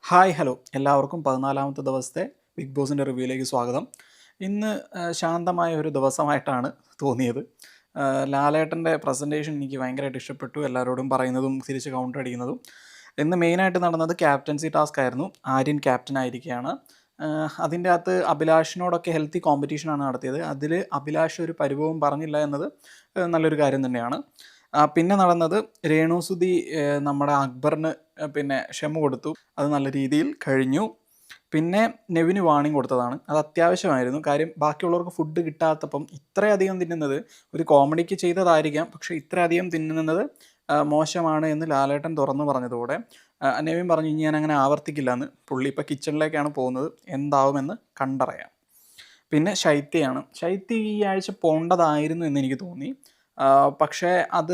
Hi hello എല്ലാവർക്കും 14ാമത്തെ ദിവസത്തെ big ബോസിൻ്റെ റിവ്യൂയിലേക്ക് സ്വാഗതം. ഇന്ന് ശാന്തമായ ഒരു ദിവസമായിട്ടാണ് തോന്നിയത്. ലാലേട്ടൻ്റെ പ്രസൻറ്റേഷൻ എനിക്ക് ഭയങ്കരമായിട്ട് ഇഷ്ടപ്പെട്ടു. എല്ലാവരോടും പറയുന്നതും തിരിച്ച് കൗണ്ടർ അടിക്കുന്നതും. ഇന്ന് മെയിനായിട്ട് നടന്നത് ക്യാപ്റ്റൻസി ടാസ്ക് ആയിരുന്നു. ആര്യൻ ക്യാപ്റ്റൻ ആയിരിക്കുകയാണ്. അതിൻ്റെ അകത്ത് അഭിലാഷിനോടൊക്കെ ഹെൽത്തി കോമ്പറ്റീഷനാണ് നടത്തിയത്. അതിൽ അഭിലാഷ് ഒരു പരിഭവവും പറഞ്ഞില്ല എന്നത് നല്ലൊരു കാര്യം തന്നെയാണ്. പിന്നെ നടന്നത് രേണുസുതി നമ്മുടെ അക്ബറിന് പിന്നെ ക്ഷമ കൊടുത്തു. അത് നല്ല രീതിയിൽ കഴിഞ്ഞു. പിന്നെ നെവിന് വാണിംഗ് കൊടുത്തതാണ്. അത് അത്യാവശ്യമായിരുന്നു. കാര്യം ബാക്കിയുള്ളവർക്ക് ഫുഡ് കിട്ടാത്തപ്പം ഇത്രയധികം തിന്നുന്നത് ഒരു കോമഡിക്ക് ചെയ്തതായിരിക്കാം. പക്ഷേ ഇത്രയധികം തിന്നുന്നത് മോശമാണ് എന്ന് ലാലേട്ടൻ തുറന്നു പറഞ്ഞതോടെ നെവിൻ പറഞ്ഞു ഇനി ഞാൻ അങ്ങനെ ആവർത്തിക്കില്ല എന്ന്. പുള്ളി ഇപ്പോൾ കിച്ചണിലേക്കാണ് പോകുന്നത്. എന്താവുമെന്ന് കണ്ടറിയാം. പിന്നെ ശൈത്യയാണ്. ശൈത്യ ഈ ആഴ്ച പോകേണ്ടതായിരുന്നു എന്ന് എനിക്ക് തോന്നി. പക്ഷേ അത്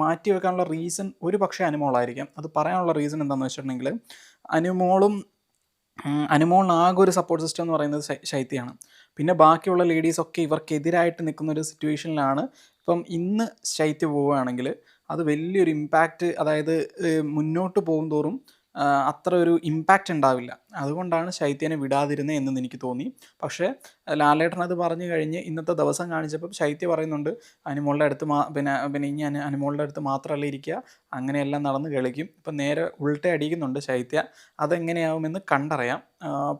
മാറ്റി വെക്കാനുള്ള റീസൺ ഒരു പക്ഷേ അനുമോളായിരിക്കാം. അത് പറയാനുള്ള റീസൺ എന്താണെന്ന് വെച്ചിട്ടുണ്ടെങ്കിൽ അനുമോളിന് ആകെ ഒരു സപ്പോർട്ട് സിസ്റ്റം എന്ന് പറയുന്നത് ശൈത്യയാണ്. പിന്നെ ബാക്കിയുള്ള ലേഡീസൊക്കെ ഇവർക്കെതിരായിട്ട് നിൽക്കുന്ന ഒരു സിറ്റുവേഷനിലാണ്. ഇപ്പം ഇന്ന് ശൈത്യ പോവുകയാണെങ്കിൽ അത് വലിയൊരു ഇമ്പാക്റ്റ്, അതായത് മുന്നോട്ട് പോകും തോറും അത്ര ഒരു ഇമ്പാക്റ്റ് ഉണ്ടാവില്ല. അതുകൊണ്ടാണ് ശൈത്യനെ വിടാതിരുന്നത് എന്ന് എനിക്ക് തോന്നി. പക്ഷേ ലാലേട്ടൻ അത് പറഞ്ഞു കഴിഞ്ഞ് ഇന്നത്തെ ദിവസം കാണിച്ചപ്പം ശൈത്യ പറയുന്നുണ്ട് അനുമോളുടെ അടുത്ത് പിന്നെ ഇനി അനുമോളുടെ അടുത്ത് മാത്രമല്ല ഇരിക്കുക, അങ്ങനെയെല്ലാം നടന്ന് കളിക്കും. ഇപ്പം നേരെ ഉൾട്ട അടിക്കുന്നുണ്ട് ശൈത്യ. അതെങ്ങനെയാവുമെന്ന് കണ്ടറിയാം.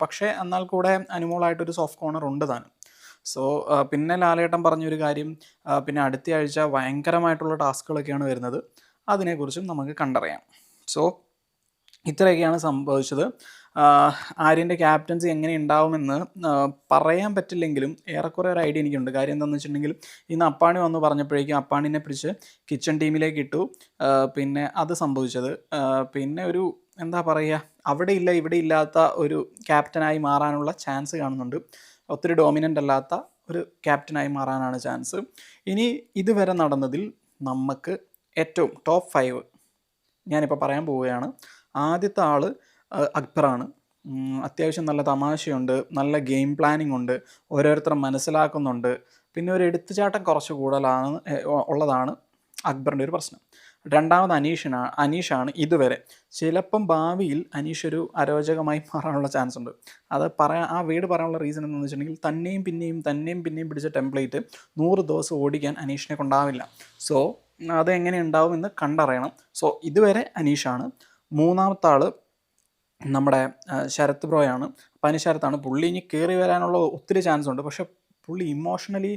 പക്ഷേ എന്നാൽ കൂടെ അനുമോളായിട്ടൊരു സോഫ്റ്റ് കോർണർ ഉണ്ട് താനും. സോ പിന്നെ ലാലേട്ടൻ പറഞ്ഞൊരു കാര്യം, പിന്നെ അടുത്ത ആഴ്ച ഭയങ്കരമായിട്ടുള്ള ടാസ്കുകളൊക്കെയാണ് വരുന്നത്. അതിനെക്കുറിച്ചും നമുക്ക് കണ്ടറിയാം. സോ ഇത്രയൊക്കെയാണ് സംഭവിച്ചത്. ആര്യൻ്റെ ക്യാപ്റ്റൻസി എങ്ങനെ ഉണ്ടാവുമെന്ന് പറയാൻ പറ്റില്ലെങ്കിലും ഏറെക്കുറെ ഒരു ഐഡിയ എനിക്കുണ്ട്. കാര്യം എന്താണെന്ന് വെച്ചിട്ടുണ്ടെങ്കിൽ ഇന്ന് അപ്പാണി വന്ന് പറഞ്ഞപ്പോഴേക്കും അപ്പാണിനെ പിടിച്ച് കിച്ചൺ ടീമിലേക്ക് ഇട്ടു. പിന്നെ അത് സംഭവിച്ചത് പിന്നെ ഒരു എന്താ പറയുക, അവിടെ ഇല്ല ഇവിടെ ഇല്ലാത്ത ഒരു ക്യാപ്റ്റനായി മാറാനുള്ള ചാൻസ് കാണുന്നുണ്ട്. ഒത്തിരി ഡോമിനൻ്റ് അല്ലാത്ത ഒരു ക്യാപ്റ്റനായി മാറാനാണ് ചാൻസ്. ഇനി ഇതുവരെ നടന്നതിൽ നമുക്ക് ഏറ്റവും ടോപ്പ് 5 ഞാനിപ്പോൾ പറയാൻ പോവുകയാണ്. ആദ്യത്തെ ആൾ അക്ബറാണ്. അത്യാവശ്യം നല്ല തമാശയുണ്ട്, നല്ല ഗെയിം പ്ലാനിങ് ഉണ്ട്, ഓരോരുത്തരും മനസ്സിലാക്കുന്നുണ്ട്. പിന്നെ ഒരു എടുത്തുചാട്ടം കുറച്ച് കൂടുതലാണ് ഉള്ളതാണ് അക്ബറിൻ്റെ ഒരു പ്രശ്നം. രണ്ടാമത് അനീഷാണ്. ഇതുവരെ ചിലപ്പം ഭാവിയിൽ അനീഷ് ഒരു അരോചകമായി മാറാനുള്ള ചാൻസ് ഉണ്ട്. അത് ആ വീട് പറയാനുള്ള റീസൺ എന്താണെന്ന് വെച്ചിട്ടുണ്ടെങ്കിൽ തന്നെയും പിന്നെയും പിടിച്ച ടെംപ്ലേറ്റ് 100 ദിവസം ഓടിക്കാൻ അനീഷിനെ കൊണ്ടാവില്ല. സോ അതെങ്ങനെ ഉണ്ടാവുമെന്ന് കണ്ടറിയണം. സോ ഇതുവരെ അനീഷാണ്. മൂന്നാമത്തെ ആൾ നമ്മുടെ ശരത് ബ്രോയാണ്. പനിശരത്താണ്. പുള്ളി ഇനി കയറി വരാനുള്ള ഒത്തിരി ചാൻസ് ഉണ്ട്. പക്ഷേ പുള്ളി ഇമോഷണലി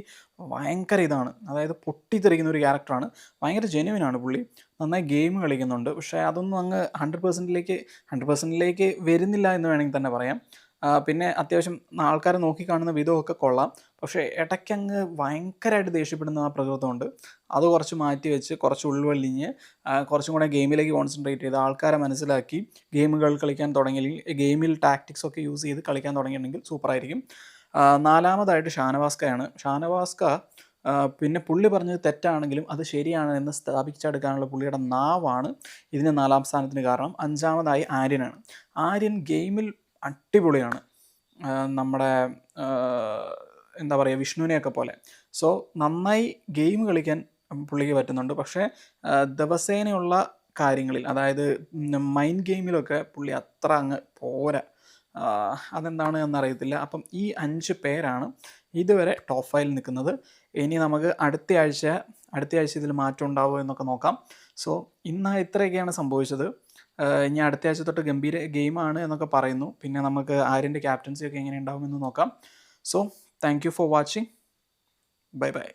ഭയങ്കര ഇതാണ്, അതായത് പൊട്ടിത്തെറിക്കുന്ന ഒരു ക്യാരക്ടറാണ്. ഭയങ്കര ജെന്യുവിനാണ് പുള്ളി. നന്നായി ഗെയിം കളിക്കുന്നുണ്ട്. പക്ഷേ അതൊന്നും അങ്ങ് 100%ലേക്ക് വരുന്നില്ല എന്ന് വേണമെങ്കിൽ തന്നെ പറയാം. പിന്നെ അത്യാവശ്യം ആൾക്കാർ നോക്കിക്കാണുന്ന വിധമൊക്കെ കൊള്ളാം. പക്ഷേ ഇടയ്ക്കങ്ങ് ഭയങ്കരമായിട്ട് ദേഷ്യപ്പെടുന്ന ആ പ്രകൃതമുണ്ട്. അത് കുറച്ച് മാറ്റി വെച്ച് കുറച്ച് ഉൾവലിഞ്ഞ് കുറച്ചും കൂടെ ഗെയിമിലേക്ക് കോൺസെൻട്രേറ്റ് ചെയ്ത് ആൾക്കാരെ മനസ്സിലാക്കി ഗെയിമുകൾ കളിക്കാൻ തുടങ്ങിയില്ലെങ്കിൽ, ഗെയിമിൽ ടാക്ടിക്സ് ഒക്കെ യൂസ് ചെയ്ത് കളിക്കാൻ തുടങ്ങിയിട്ടുണ്ടെങ്കിൽ സൂപ്പറായിരിക്കും. നാലാമതായിട്ട് ഷാനവാസ്കയാണ്. ഷാനവാസ്ക പിന്നെ പുള്ളി പറഞ്ഞത് തെറ്റാണെങ്കിലും അത് ശരിയാണ് എന്ന് സ്ഥാപിച്ചെടുക്കാനുള്ള പുള്ളിയുടെ നാവാണ് ഇതിന് 4ാം സ്ഥാനത്തിന് കാരണം. അഞ്ചാമതായി ആര്യനാണ്. ആര്യൻ ഗെയിമിൽ അടിപൊളിയാണ്. നമ്മുടെ എന്താ പറയുക, വിഷ്ണുവിനെയൊക്കെ പോലെ. സോ നന്നായി ഗെയിം കളിക്കാൻ പുള്ളിക്ക് പറ്റുന്നുണ്ട്. പക്ഷേ ദിവസേനയുള്ള കാര്യങ്ങളിൽ, അതായത് മൈൻഡ് ഗെയിമിലൊക്കെ പുള്ളി അത്ര അങ്ങ് പോരാ. അതെന്താണ് എന്നറിയത്തില്ല. അപ്പം ഈ 5 പേരാണ് ഇതുവരെ ടോപ്പ് 5 നിൽക്കുന്നത്. ഇനി നമുക്ക് അടുത്ത ആഴ്ച ഇതിൽ മാറ്റം ഉണ്ടാവുമോ എന്നൊക്കെ നോക്കാം. സോ ഇന്ന് ഇത്രയൊക്കെയാണ് സംഭവിച്ചത്. ഇനി അടുത്ത ആഴ്ച തൊട്ട് ഗംഭീര ഗെയിമാണ് എന്നൊക്കെ പറയുന്നു. പിന്നെ നമുക്ക് ആര്യൻ്റെ ക്യാപ്റ്റൻസി ഒക്കെ എങ്ങനെ ഉണ്ടാവുമെന്ന് നോക്കാം. So thank you for watching. Bye bye.